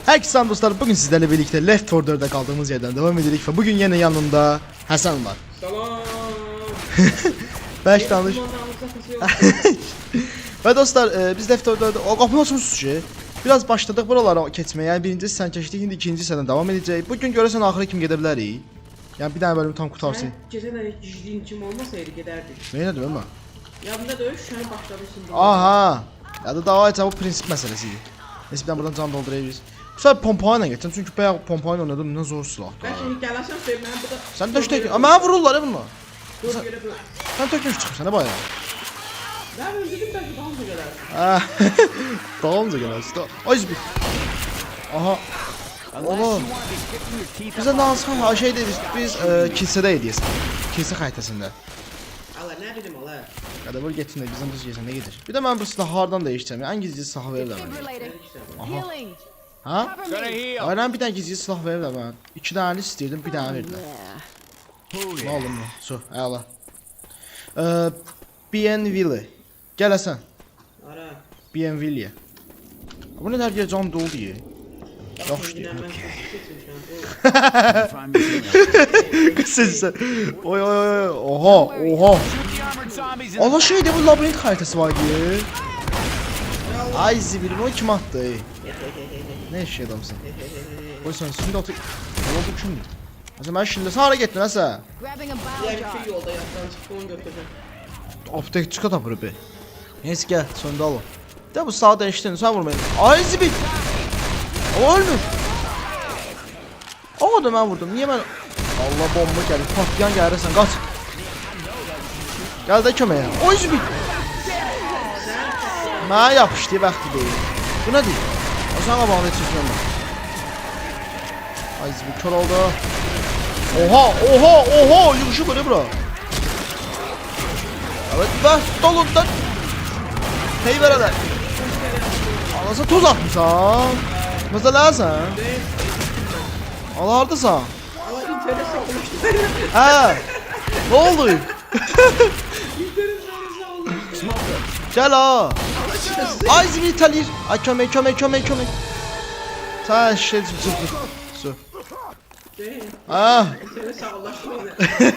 Herkese selam dostlar. Bugün sizlerle birlikte Left 4 Dead'de kaldığımız yerden devam edelim ve bugün yine yanımda Hasan var. Salam. Beş tanış. Ve dostlar biz Left 4 Dead'de o kapını açmışız ki. Biraz başladık buralara keçmeye. Yani birinci sen keçdik, şimdi ikinci sene devam edecek. Bugün görürsen ahire kim gedə bilərik. Yani bir tane bölümü tam qutarsın. Geçen ay gizliğin kim olmasaydı giderdik. Neyə dedim ben? Yadında dövüş şu an başlamışsın. Aha. Ya da dava etsə bu prinsip meselesiydi. Neyse bir tane buradan can doldurabiliriz. Bu sefer pompayla geçtim çünkü bayağı pompayla oynadım, ne zor silah. Ben şimdi gələrsən sevməyəm bu da. Sen döş tek. Ama vururlar ya bunlar. Dur görə bu. Sen tökmüş çıkmışsın ne bayağı. Ben öldürdüm belki daha mı gələr? Ah. Tamam da gel işte. Ay bir. Aha. Oğlum. Bize nasıl şey değil biz kilsedeydiyiz. Kilse xəritəsində. Allah ne bileyim Allah. Ya da böyle getirin bizim düz yesin ne gelir. Bir de ben bu silahı hardan değiştireceğim. En gizli silah verirler bana. Healing. Ha? Cover me. Aynen bir tane gizli silah verirler bana. 2 tane istiyordum bir tane verdiler. Ne oldu mu? Su. Eyvallah. Bienville. Gel Hasan. Ara. Bienville. Bu ne der can dolu diye. Yaxşı deyil. Sen. Oy oy oy. Oha oha. Allah şeyde bu labirent xəritəsi var diye. Ay zibilim o kim attı? Ne iş adamsın? Oy sen şimdi otur. Ne oldu şimdi? Mesela ben şimdi sana gittim mesela. Grabbing a Diğer bile bir jar. şey yolda yaptan çıktı onu götürdüm. Aptek çıka da buraya be. Neyse gel sonunda al. De bu sağa değiştirin sen vurmayın. Ay zibil. O ölmüş. O da ben vurdum. Niye ben? Allah bomba geldi. Patlayan geldi sen kaç. Gel de kömeğe. Oy zibil. Mənə yapışdı vaxtı deyil. Bu nə deyil? O sana qabağını çəkirəm mən. Ay zibil kör oldu. Oha oha oha yığışı böyle bura. Evet bak dolundan. Hey ver hadi. Anası tuz atmışsan. Mesela sen. Allah hardasan. Allah internet sağlamıştı. He. Ne oldu? İnternet sağlamıştı. Gel ha. Ay zibil italir. Ay kömek. Sen şey su. Ah. İnternet sağlaştı yine.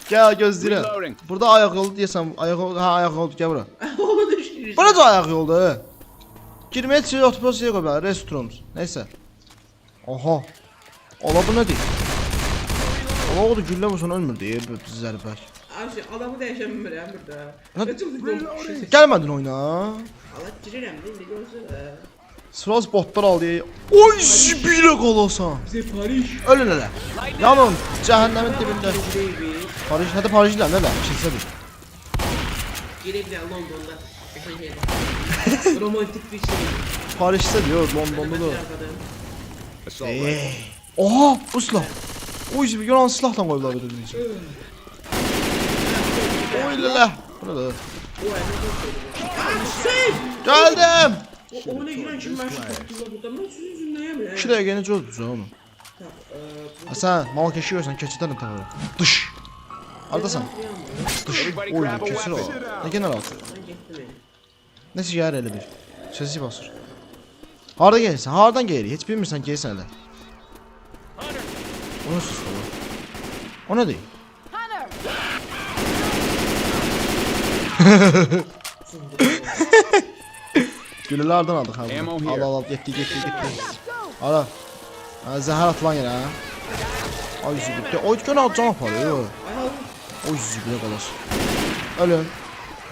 Gel gözlere. Burada ayak yolu diyesem ayak yolu ha ayak yolu gel bura. Onu düşürürüz. Bura da ayak yolda he. Girmeye çiğ otobüsüye koyar restoran. Neyse. Oha. Ola bu ne değil? Ola o da gülle vursan ölmür diye bizler bak. Abi adamı değişemiyorum burada. Ne? Kaçım bir Gelmedin oyuna. Allah girelim değil mi görsene. Sıraz botlar al diye. Oy zibile kalasan. Bize Paris. Ölün hele. Yanın cehennemin dibinde. Baby. Paris hadi Paris'ler ne lan? Kilise değil. Girebilir London'da. Romantik bir şey. Paris'te diyor London'da da. Arkadan. Oha bu silah. Oy zibi yalan silahla koydular bir dediğin için. Oy lala. Bu ne da? Geldim. O ne giren kim ben şu kapıda burada ben sizin yüzünden yemiyorum. Şuraya gene çözdü onu. Hasan mal keşiyorsan keçiden tabii. Dış. Ardasan. Dış. Oy kesir o. Ne gene rahat. Neyse yer elə bir. Sesi basır. Harda gelirsən? Hardan gelir? Heç bilmirsən gelirsən elə. O ne sus baba? O ne değil? Hunter. Gülülərdən aldıq ha. Ammo here. Al getdi. Ala. Ha zəhər atılan yerə ha. Ay zibirdə. Oy gön al can aparıyor. Oy zibirə qalas. Ölüm.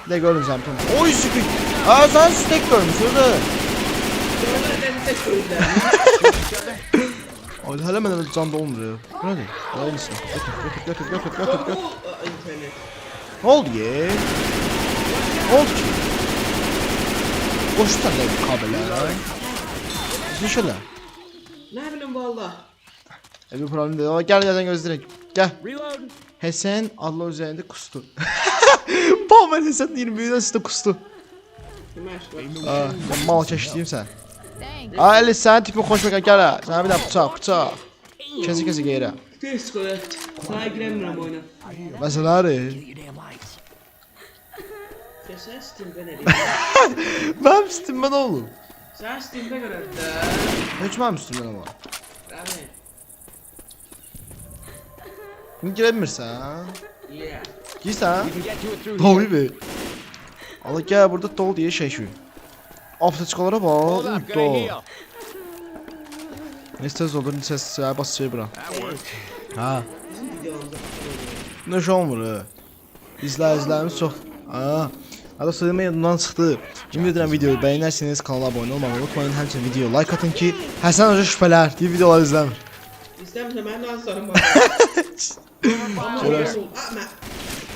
Ne görün sen? Oy zibir. Ha sen stek görmüşsün de. Ay hələ mənə can da olmuyor. Bu nədir? Aynısı. Götür. Ne oldu ye? Ne oldu ki? Boştan da kabeller. Düşüyorlar. Ne bileyim valla. Bir problem değil. Ama gel yerden gözlerek. Gel. Reload. Hesen Allah üzerinde kustu. Pavel Hesen 20'den üstte kustu. Aa, ben mal çeşitliyim sen. Thanks. Aa Ali sen tipin hoş bakar gel ha. Sana bir daha bıçak. Kesi geri. Test koyar. Sana giremiyorum oyuna. Mesela ari. Kesersin ben Ben pistim ben oğlum. Sen Steam'de görüntü. Heç mənim üstümdən ama. Rami. İndi girə bilmirsən? Yeah. Girsən? You can get to it through Tabii here. be. Allah gel burada dol diye şey şu. Aptaçkalara bak. Hold up, Uy, gonna dol. heal. Ne tez olur, ne tez bas şey bırak. That works. Ha. Bizim videomuzda Ne şey olmur ha. İzləyicilərimiz çox. Ha. Hadi sözümə yadımdan çıxdı. Ümid edirəm videoyu bəyənərsiniz, kanala abunə olmağı unutmayın. Həmçinin videoya like atın ki, Həsən Hoca şübhələr deyib videolar izləmir. İstəmirəm, mən nazarım var. Amma Görərsən. Atma.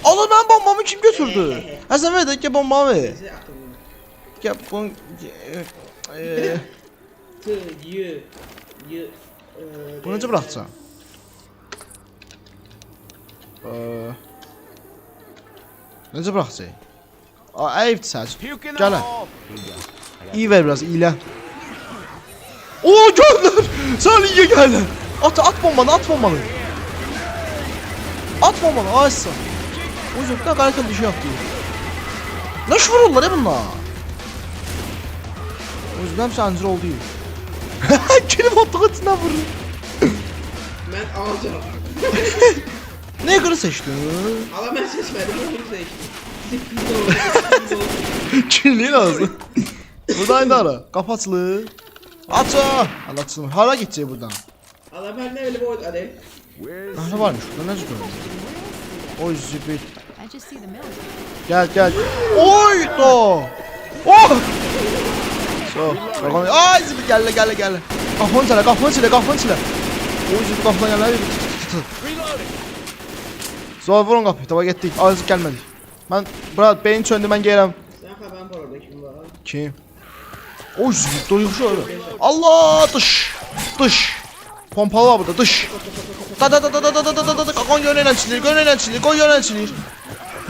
Allah mən bombamı kim götürdü? Həsən ver də ki bombamı ver. Bizi atın. Gəl bu T, Y, Y. Bunu necə buraxacağam? Necə buraxacaq? Əyib səs. Puke in the Gel lan. hole. İyi ver biraz, iyilə. Oo gönder. Sen iyi gel. At bombanı, at bombanı. At bombanı, aysa. Uzakta qarşıdan bir şey yaptı. Ne iş vururlar ya bunlar? Özlem sancır oldu. Kilim attığı içinden vurur. Mən alacağım. Ne göre seçtin? Ala mən seçmədim, onu seçdim. Zipli oldu. Kirliğin ağzı. Buradan indi ara. Kapı açılı. Aç. Allah açılır. Hara gidecek buradan? Ala mən nə bilim oydu hadi. Where's Ne varmış burada? Ne çıkıyor? Oy zibit. I just see the mill. Gel. Oy do. Oh. So. Bakalım. Ay zibit gel. Kafını çile. Oy zibit kafına gel. reloading? Sonra vurun kapıyı. Tava gittik. Azıcık gelmedik. Ben Brad beyin söndü ben gelem. Sən xəbərin var orada kim var? Kim? Oy zibit doyuyor öyle. Allah dış. Pompalı var burada dış. Da. Kon yönelçilir.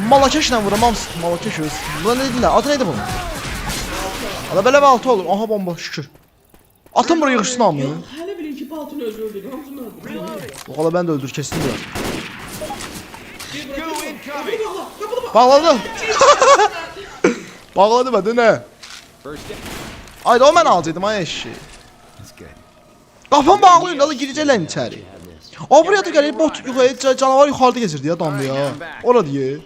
Malakeşle vuram hamısı. Malakeş öz. Buna ne dediler? Adı neydi bunun? Ala belə bir altı olur. Aha bomba şükür. Atın buraya yığışsın hamı. Yox, hələ bilin ki, Baltını öldürdük. Hamısını öldürdük. O kadar ben de öldür kesin diyor. Go incoming. Bağladı. Bağladı ben de ne? First step. Haydi o ben alacaktım ay eşi. That's good. Kafam bağlıyım dalı girecekler içeri. O buraya da gelip bot yukarı canavar yukarıda gezirdi ya damlı ya. Ora diye.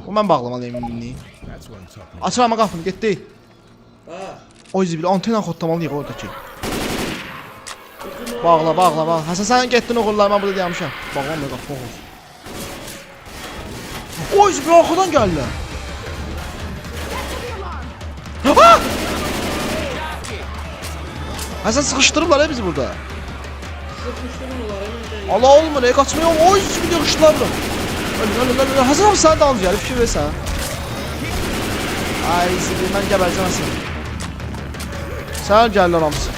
O ben bağlamalıyım inni. That's what I'm talking about. Açır ama kapını gitti. Ha. O zibil antena kodlamalıyıq oradaki. Bağla. Hasan sen getdin oğullar ben burada dayanmışam. Bağlamıyor qapı oğul. Oy zibil arkadan geldi. Ha! Hasan sıkıştırırlar ya bizi burada. Sıkışdırın onları hemen. Allah olmur, kaçmıyor mu? Oy zibil yakıştılar bunu. Öl. Hasan abi sen de al yani fikir versen. Ay zibil ben gebereceğim Hasan. Sen gel lan hamısı.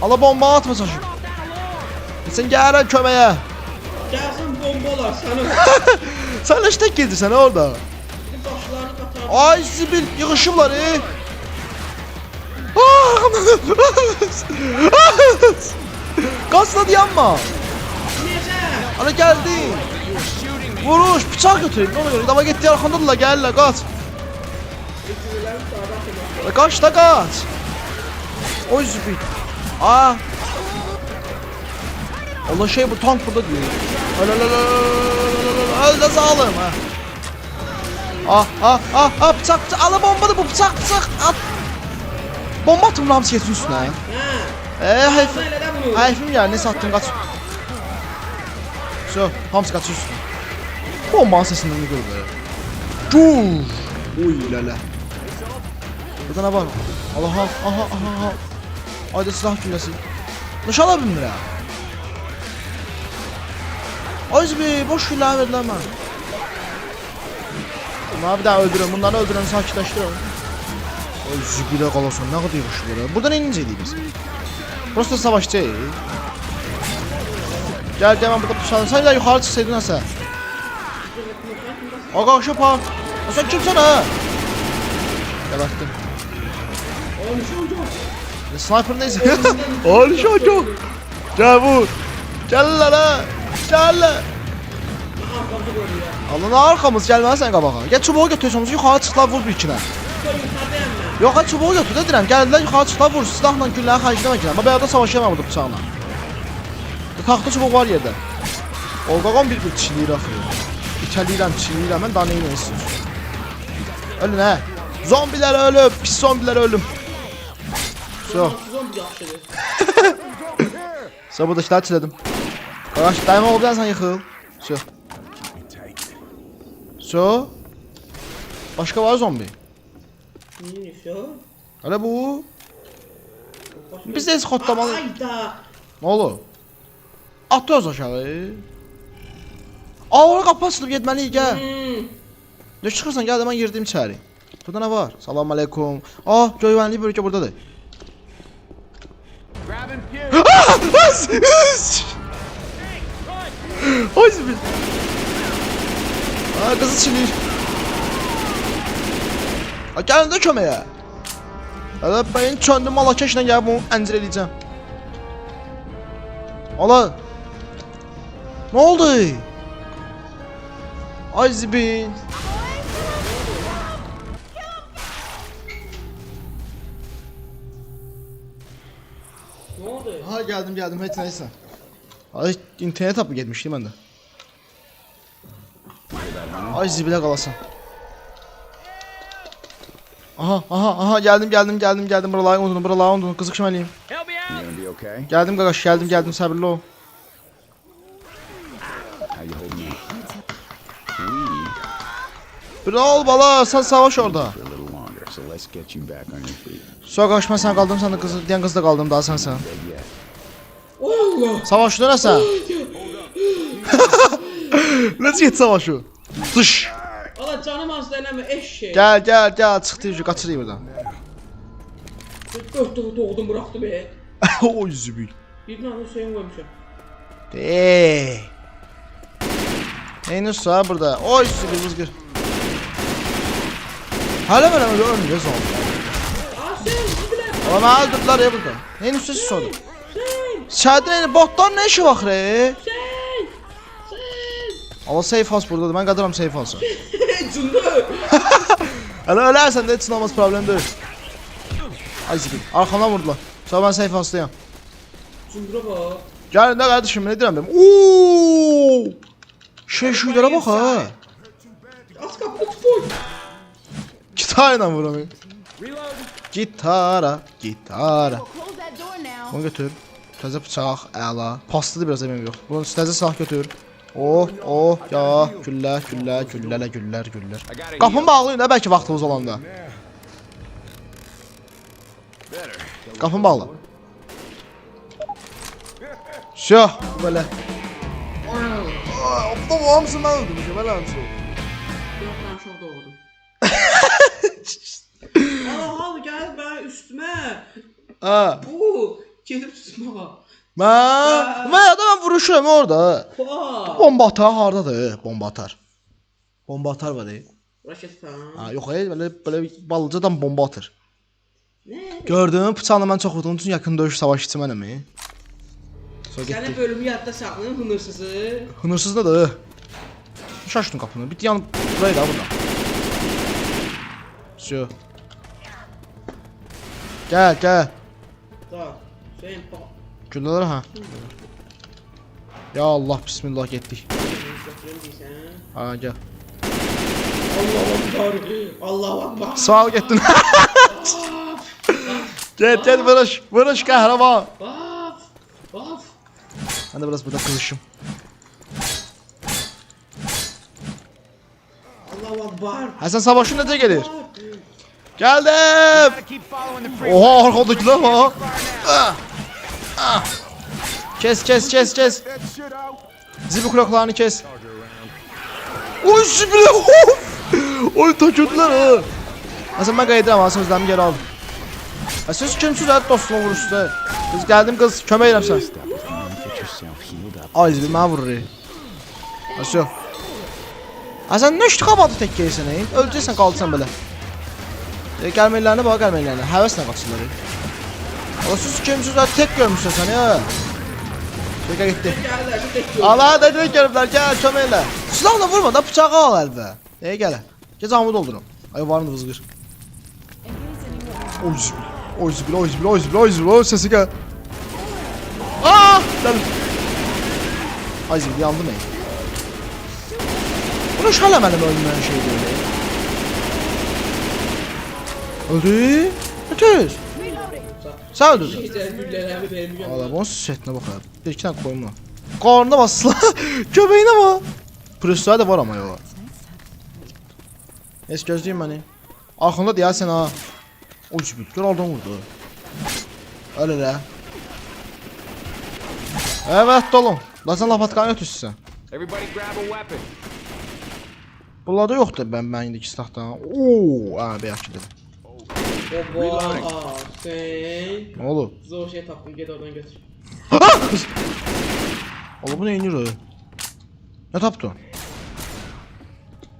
Allah bomba atma sakın. Sen gel köməyə. Gəlsən bombalar səni. Sen leş tek gedirsən orada. Başlarını qatar. Ay zibil yığışıblar Qasla dayanma. Necə? Ana geldi. Vuruş, bıçaq götürün. Ona göre dava getdi arxandadırlar, gəlirlər, qaç. Bitirilər sağda. Qaç da qaç. Oy zibil. Allah şey bu tank burada diyor. Öl de zalim ha. Bıçak. Ala bombadı bu bıçak. At. Bomba atım Ramsey yetin üstüne. Hə. Heyf. Sən elə də bunu. Heyfim ya ne sattın kaç. So, hamsi kaç üstüne. Bombanın sesinden ne gördü? Uy lala. Burada ne var? Aha. Haydi silah güllesi. Nişan alabilir ya. Azbi boş güller verdiler bana. Bunları bir daha öldürün. Bunları öldürün sakitleştirin. Oy zibile kalasın ne kadar yakışıklı. Buradan ininceyiz biz. Prosto savaşçı. Gel ben burada pişalım. Sen de yukarı çıksaydın Hasan. Aga şapa. Sen kimsin ha? Geberttim. Sniper neyse. Ali Şaco. Gel vur. Gel lan. Allah'ın arkamız gelmez sen kabağa. Gel çubuğu götürüyorsunuz yukarı çıklar vur bir ikine. Yuxarıdayam mən. Yox, ha çubuğu götür deyirəm. Gəldilər yuxarı çıxdılar, vur silahla gülləri xərcləmək gələn. Mən bayaqda savaşıram burada bıçaqla. Taxta çubuq var yerdə. Olqağan bir çiliyir axı. İçəliyirəm, çiliyirəm. Mən daha neyin istiyorsun? Ölün hə. Zombilər ölüb, pis zombilər ölüm. So. Zombi yaxşıdır. So buradakiləri çilədim. Qardaş, daima oldu sən yıxıl. So. So. Başqa var zombi. Neymiş o? Hələ bu. Biz də heç xotlamalı. Ayda. Nə olur? Atıyoruz aşağı. Ora qapı açılıb getməliyik, gəl. Ne çıxırsan, gəl də mən girdim içəri. Burada nə var? Salam aleykum. Göyvənli bölgə buradadır. Grab and puke. Ay zibil. Qızı çilir. Gəlin də köməyə. Hələ ben çöndüm malakeşlə gəlib onu əncir eləyəcəm. Ala. Nə oldu? Ay zibil. Ne oldu? Ha geldim heç nəysə. Ay internet tapı getmişdim mən də. Ay zibilə qalasan. Aha geldim buraları unutun qızı kiməliyim. Help me out. You gonna be okay? Geldim qaqaş geldim səbirli ol. How you holding up? Bir ol bala sən savaş orada. For a little longer, so let's get you back on your feet. Sonra qaqaş mən sən qaldım sən də qızı deyən qız da qaldım daha sən. Dead yet. Allah. Savaş dönəsən. Let's get savaşı. Dış. Allah canım az deneme eşek. Gel çıxdı qaçırıyım buradan. Doğdum bıraktı be. Oy zibil. Bir tane Hüseyin koymuşum. Neyiniz var burada? Oy zibil vızgır. Hala ben öyle ölmüyor son. Sen gidiler. Ama mən öldürdülər ya burada. Neyin üstüsü sordu? Şəhidin botlar nə işi var re? Sen. Ama safe house buradadır. Mən qadıram safe house'a. Cundu. Hələ ölərsən də heç olmaz problem deyil. Ay zibil. Arxamdan vurdular. Sonra mən safe house'dayım. Cundura bak. Gəlin də qardaşım nə deyirəm benim? Ooo! Şuylara bak ha. Az kapını koy. Gitarla vuramıyorum. Reload. Gitara. Close that door now. Bunu götür. Təzə bıçaq, əla. Paslıdır biraz əmim yox. Bunun təzə silah götür. Ya, güllər. Qapını bağlayın da bəlkə vaxtımız olanda. Qapını bağla. Şah, belə. Bu hamısı mən öldürmüşəm, elə hamısı. Yok ben şok doğdum. Allah gel ben üstüme. Ha. Bu gelip tutma. Mən vuruşuyorum orada. Oha. Bomba atar hardadır? Bomba atar var ey. Raket falan. Ha, yox ey, belə balıcadan bomba atır. Ne? Gördüm, bıçaqla mən çox vurdum, üçün yaxın döyüş savaşçısı mənəm. Sonra Senin getdi. bölümü yadda saklığın hınırsızı. Hınırsız nədir? Şaşdın qapını. Bir yan burayı da burada. Şu. Gəl. Da. Sen bak. Güllər ha. Ya Allah, bismillah getdik. Götürüm diysen. Ha, gəl. Allah akbar. Allah akbar. Sağ ol getdin. Get, vuruş qəhrəman. Baf. Mən də biraz burada qızışım. Allah akbar. Həsən savaşın necə gelir? Gəldim. Gotta keep following the free. Oha, arkadakiler bak. Kes. That shit out. Zibi kulaklarını kes. Oy zibi. Oy töküldüler ha. Hasan ben qayıdıram ha, sözlərimi geri aldım. Siz kimsiz hə dostuna vurursunuz? Kız geldim kız, kömək edirəm sən. Stop with me. Get yourself healed up. Ay zibi mənə vurur. Asyo. Hasan nə işdi qabadı tək gəlsən ey? Öləcəksən, qalırsan belə. Gəlməklərinə bax, gəlməklərinə. Həvəslə qaçırlar. Siz kimsiz hə tək görmüşsən sən ya. Dəqiqə getdi. Geldiler şu tek Allah da direkt gəliblər, gəl kömək elə. Silahla vurma da, bıçağı al əlbə. Gələ. Gec amı doldurum. Ay varını vızqır. Oy sesi gel. Aa! Lan. Ay zibil yandım ey. Bunu şala mənim ölməyən şey deyil. Öldü. Ötüz. Sen öldürdün. Gecələr güllələrimi verməyəm. Valla bunun setine bak ya. Bir iki tane koyma. Karnına basla. Göbeğine bak. Presler de var ama yola. Es gözleyeyim beni. Arkamda diye sen ha. Oy zibil. Gör aldın vurdu. Öyle de. Evet dolum. Lazan lapatkanı ötüsün. Everybody grab a weapon. Bunlarda yoktu ben indiki silahdan. Ooo. Aa bir yaxşı dedim. Oba, sen. Ne oldu? Zor şey tapdım, gel oradan götür. Oğlum bu ne inir o? Ne taptın?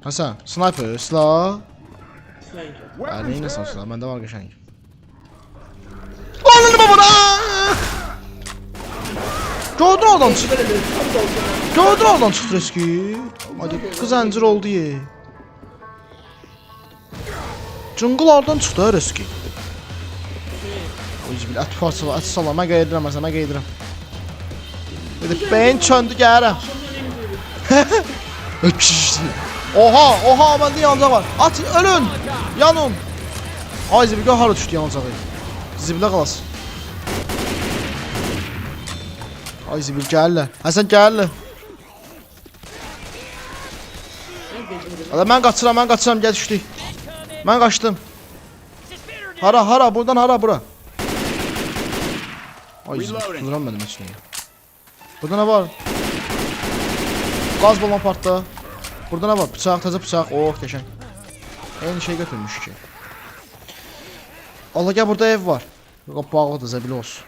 Hasan, sniper, silah. Tüfəng. Ya neyin nasıl silah? Bende var geçen. Ananı babana! Gördün oradan çıktı. Gördün oradan çıktı eski. Hadi kız əncir oldu ye. Cıngıl oradan çıktı eski. Oy bil at parçalı at sala mən qayıdıram məsələn mən qayıdıram. Dedi beyin çöndü gəlirəm. Oha məndə yanacaq var. At ölün. Yanın. Ay zibil gör hara düşdü yanacağı. Zibilə qalasın. Ay zibil gəlirlər. Həsən gəlirlər. Ala mən qaçıram gəl düşdük. Mən qaçdım. Hara buradan hara bura. Ay vuram mənim içinə. Burada nə var? Gaz balon partda. Burada nə var? Bıçaq, təzə bıçaq. Oh, qəşəng. Eyni şey götürmüş ki. Allah gəl burada ev var. Yox bağlıdır zəbil olsun.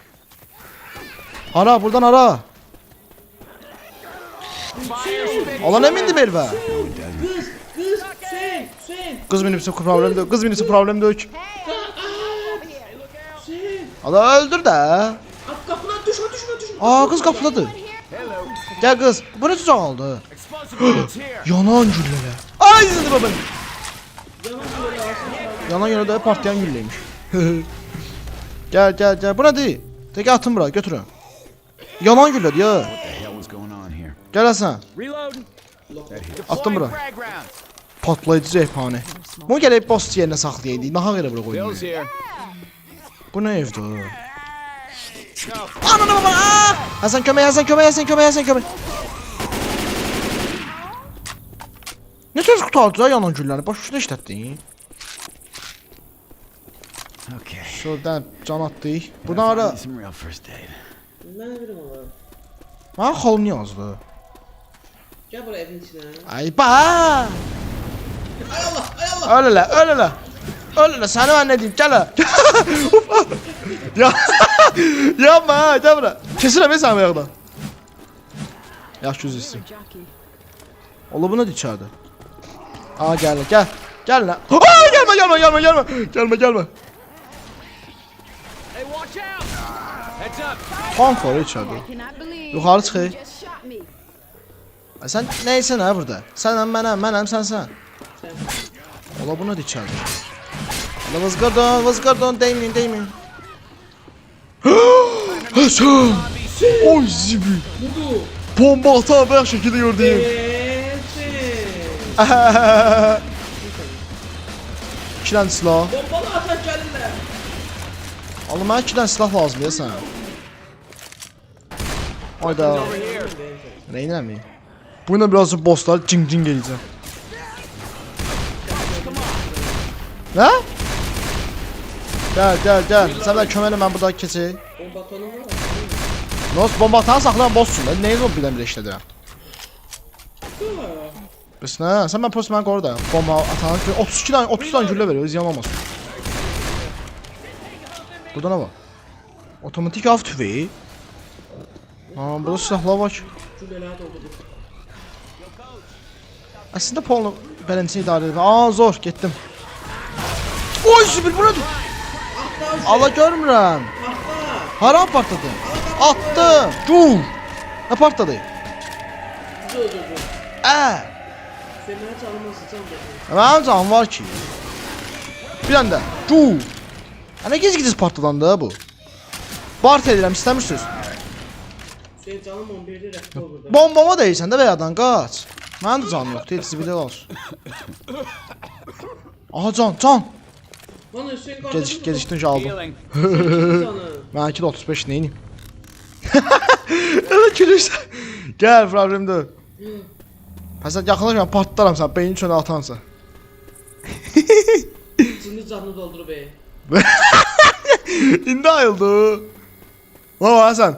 Hara buradan hara. Allah nə mindi belvə? Kız, sen. Qız minibsə problem deyil. Qız minibsə problem deyil. Sen. Allah öldür də. At kapına düşme. Aa kız kapıdadır. Gel kız. Bu ne tuzak aldı? Explosive bullets here. Yanan gülleler. Ay zıdı babam. Yanan yönde partlayan gülleymiş. Gel. Bu ne değil? Teki atın bura götürün. Yanan güller ya. What the hell was going on here? Gel Hasan. Reloading. Attım bura. Frag rounds. Patlayıcı cephane. Bu gelip boss yerine saklayaydı. Naha göre bura koyayım. Bill's here. Bu ne evde o? Ananı baba! Hasan kömeğe. Ne söz kurtardı ya yanan güllerini? Başına işlettin. Okay. Şuradan can attık. Buradan ara. Some real first aid. Ben ne bileyim ama. Bana halını yazdı. Gel buraya evin içine. Ay ba! Öyle seni ben ne diyeyim gel ha. Ya yapma ha gel buraya. Kesin sen ayakta. Yaş yüz isim. Ola buna da içeride. Aa gel. Gel lan. Aa gelme. Hey, watch out! Heads up. Tank var içeride. Cannot believe Yukarı çıkıyor. you just shot me. Sen neysen ha burada? Sen mənəm sen. Ola buna da içeride. Ola vızgırdon değmeyin. Hasan! Oy zibi! Budu. Bomba atan ben şekilde gördüğüm. Sen. İki tane silah. Bombalı atak geldiler. Oğlum bana iki tane silah lazım ya sana. Hayda. Over here. Neyin mi? Bugün birazcık bosslar cing geleceğim. Ne? Gel. Sen de köməni mən burada keçək. Bomba atanı var. Nos bomba atan saxlayan bosssun. Ben neyi o birdən-birə işlədirəm? Bəs nə? Sən mən post mən qoru da. Bomba atan 30 tane güllə veriyor. Ziyan olmasın. Burada nə var? Otomatik av tüfeği. Aa, burada silahlar var ki. Cüleler doldurdu. Aslında Paul'un bələncini idarə edir. Aa, zor, getdim. Oy, zibil, bu nədir? Allah görmürəm. Hara partladı? Attım. Cuh. Nə partladı? Dur. Senin çalması can dedi. Mənim canım var ki. Bir anda. Cuh. Ana gec-gec partladandı bu. Bart edirəm, istəmirsiniz. Hüseyin canım 11'de rəqdə olur da. Bombama deyirsən də bəyadan qaç. Mənim də canım yoxdur, zibilə qalsın. Aha can. Lan Hüseyin qardaşım. Gecikdin ki aldım. Healing. Canım. Mənimki də 35 neyini? Elə gülürsən. Gəl, problem deyil. Həsən yaxınlaş mən partlaram sən, beynin çönə atansa. Şimdi canını doldur be. İndi ayıldı. Vay Həsən.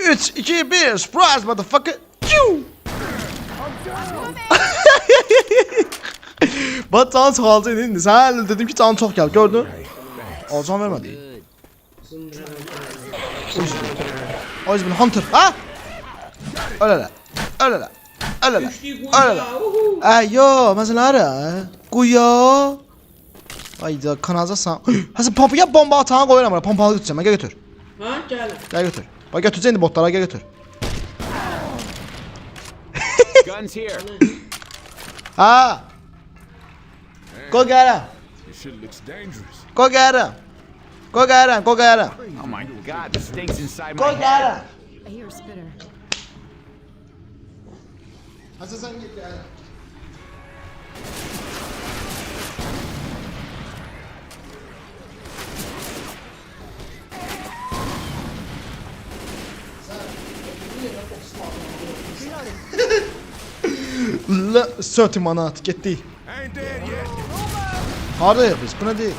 3, 2, 1, surprise motherfucker. Çiu. Bak canı çoxalacaq indi. Sən elə dedim ki canı çox gəl, gördün? O can vermədi. O yüzden Hunter. Ha? Öyle. Üçlüyü koyla. Yo, mesela ara. Quya. Ayda kanacaqsan. Həsən pompa ya bomba atağına qoyuram ora. Pompalı götürəcəm. Gəl götür. Ha gel. Gəl götür. Bax götürəcək indi botlara, gəl götür. Guns here. Ha. Go gələrəm. This shit looks dangerous. Go gələrəm. Go gələrəm. Oh my god, this stinks inside Go my head. gələrəm. I hear a spitter. Həsən sən get gələrəm. La 30 manat getdik. Ain't dead yet. Hardayıq biz? Bu nə deyil?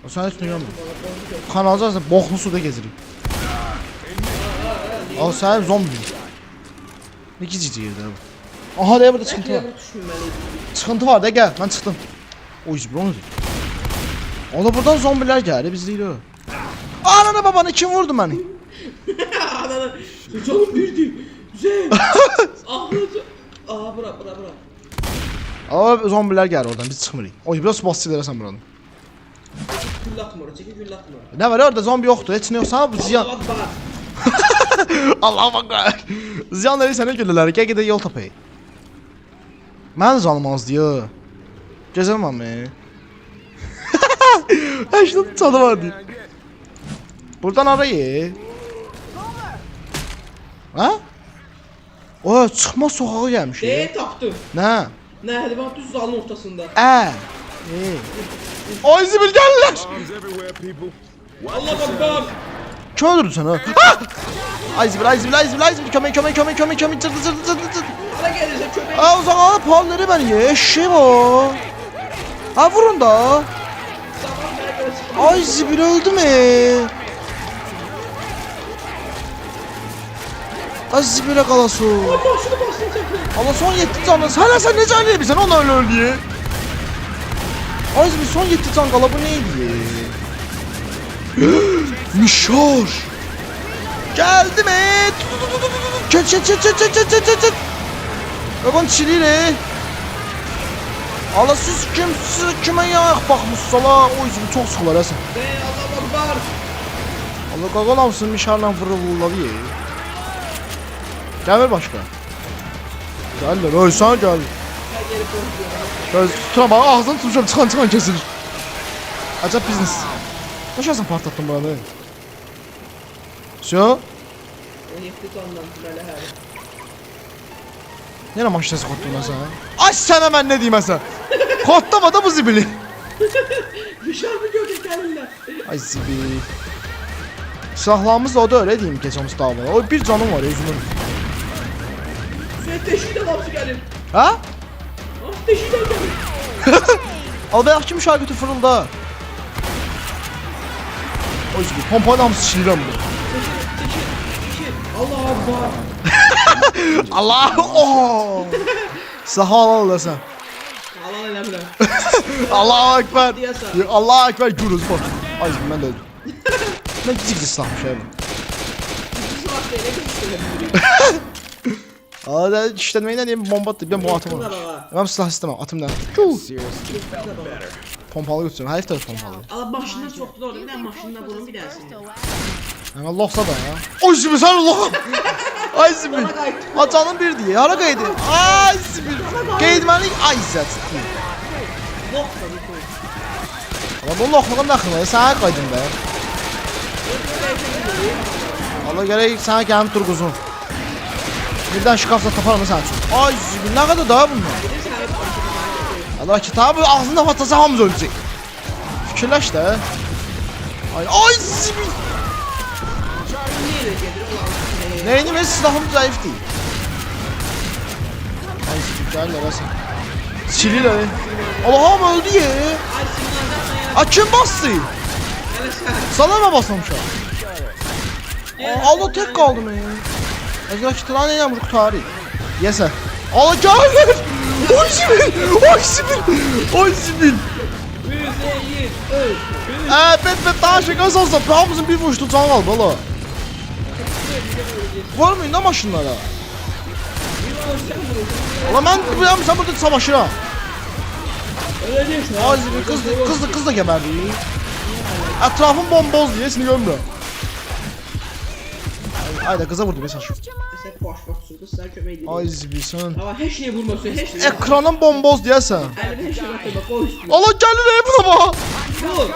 O sən heç duyamıyor. Kanalcaqsa boxlu suda gezirik. Al sahip zombi. Ne gizlice yerdə bu? Aha da burada sıkıntı var. Sıkıntı var da gel, ben çıktım. O yüzden onu değil. O da buradan zombiler geldi, biz değil o. Ananı babanı kim vurdu beni? Ananı. Canım birdi. Güzel. Ağlayacağım. Aha bırak. Ama zombiler geldi oradan, biz çıkmırıq. O yüzden biraz basçı edersen buranın. Gül atma oraya, çekil gül atma. Ne var orada zombi yoktu, heç ne yok sana bu ziyan. Bak bak. Allah'a bakar. Ziyan verirsen gülürler, gel gidelim yol tapayı. Mən də canım az diyor. Gözəməm mi? Həşdə tadı var diyor. Buradan arayı. Ha? O çıxma sokağa gelmiş. Tapdım. Ne? Nerede bak düz zalın ortasında. Ay zibil geldiler. Bombs everywhere, people. Allah bak bak. Kim öldürdü seni? Ha! Ay zibil, kömek, cırdı. Bana gelecek köpek. Aa o zaman palları ben ye, eşeği o. Ha vurun da. Ay zibil öldü mü? Ay zibile kalası. Şunu başlayacak. Ama son 7 canlı. Sen ne can yemişsin onu öyle öl diye. Ay zibil son 7 can kala bu neydi? Mişor. Geldi mi? Çet. Bakın çiliyle. Allah siz kimsiz kime yayak bakmışsala. O yüzden çok sıkılar ha sen. Allah bak bak. Allah qaqalamsın mişarla vururlar ye. Gəlir başqa. Gəlirlər, ölsən gəl. Göz tuturam, ağzını tutmuşam, çıxan kesilir. Acab biznes. Nəşəsən partlatdın buranı? Şo? 17 candan belə hər. Yenə maşinəsi qotdun sən? Ay sənə mən nə deyim sən? Qotlama da bu zibili. Dışarı gördük gəlirlər. Ay zibil. Silahlarımız da o da öyle diyeyim geçemiz davada. O bir canım var özümün. Sen teşhide lapsı gelir. Ha? Ah teşhide gelir. Al be kim şarkıtı fırılda. O zibil pompayla hamısı şiirəm bu. Teşhid. Allah Allah. Allah! Oh! Saha Allah sen. Allah eləmirəm. Allahu Ekber. Diyəsən. Allahu Ekber gürüz bak. Ay zibil mən də öldüm. Mən gizli silahmış abi. Sırat da elə göstərir. Aa da işlətməklə deyim bomba attı. Ben bomba atım. Ben silah istemem. Atım da. Seriously. Pompalı götürün. Hayır da pompalı. Allah maşından çoxdur orada. Bir dənə maşından bunun bir dənəsini. Hemen loksa da ya. Oy zibil sen Allah'ım. Ay zibil. Ha canım bir diye. Hara kaydı. Ay zibil. Qeyd məni. Ay izzət. Loksa bir koy. Ya bu loxluğun daxılı, sana qaydım be. Allah gerek sana gəlib dur quzum. Birdən şkafda taparım sen üçün. Ay zibil, nə qədər daha bunlar? Allah kitabı ağzında patlatsa hamımız öləcək. Fikirləş də. Ay zibil. Neyini ben silahım zayıf değil. Ay zibil, gəl ləbəsən. Silir abi. Allah'ım öldü ye. A kim bastı? Sana mı basmamışam? Allah tek kaldım ya. Acaba kitran neyle vuruk tarih? Yese. Allah geldi. Oy Sibil. Oy Sibil. Oy Sibil. Bet daha şey kazansa hamımızın bir vuruştu can kaldı valla. Vurmayın da maşınlara. Allah ben sen burada savaşıram. Ay Sibil kız da geberdi. Etrafım bomboz diye seni görmüyorum. Ayda kıza vurdu mesaj. Sen boş bakıyorsun kız sana kömək edir. Ay Zibil sen. Ama her şeye vurmasın, her şeye. Ekranın bomboz diyesen. Elime her şeye bakıyor bak o üstüne. Allah gelir ey buna bak. Vur.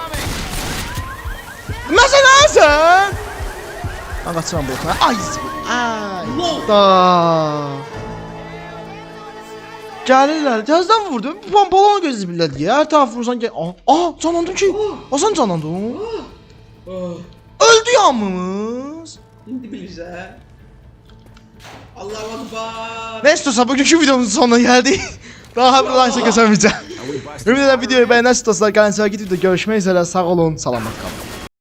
Mesela sen. Ben kaçıram bu ekranı. Ay Zibil. Ay. Da. Gelirler. Cihazdan vurdum. Pompalan göz Zibil'ler diye. Her taraf vursan gel. Aa canlandım ki. Hasan canlandım. Öldü yanmamız. Şimdi bilirsən. Allahu Akbar. Neyse bugünkü videomuzun sonuna geldik. Daha buradan işte geçemeyeceğim. Ümid ederim videoyu beğenen dostlar. Gelin sonra gidip de görüşmek üzere. Sağ olun. Selamat kalın.